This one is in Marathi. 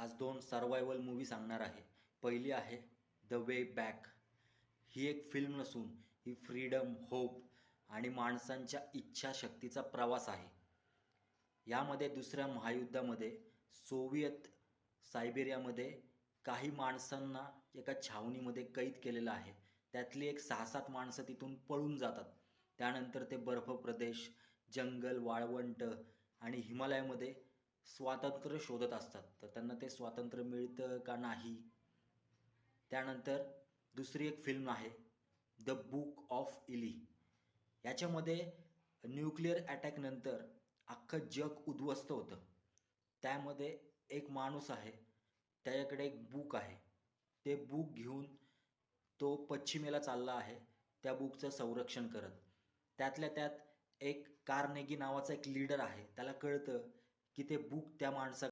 आज दोन सर्व्हायवल मूव्ही सांगणार आहे. पहिली आहे द वे बॅक. ही एक फिल्म नसून ही फ्रीडम, होप आणि माणसांच्या इच्छाशक्तीचा प्रवास आहे. यामध्ये दुसऱ्या महायुद्धामध्ये सोव्हिएत सायबेरियामध्ये काही माणसांना एका छावणीमध्ये कैद केलेलं आहे. त्यातली एक 6-7 माणसं तिथून पळून जातात. त्यानंतर ते बर्फ प्रदेश, जंगल, वाळवंट आणि हिमालयामध्ये स्वातंत्र्य शोधत असतात. तर त्यांना ते स्वातंत्र्य मिळतं का नाही? त्यानंतर दुसरी एक फिल्म आहे द बुक ऑफ इली. याच्यामध्ये न्यूक्लिअर अटॅकनंतर अख्खं जग उद्ध्वस्त होतं. त्यामध्ये एक माणूस आहे, त्याच्याकडे एक बुक आहे. ते बुक घेऊन तो पश्चिमेला चालला आहे, त्या बुकचं संरक्षण करत. त्यातल्या त्यात एक कार्नेगी नावाचा एक लीडर आहे. त्याला कळतं की ते बुक त्या माणसाकडे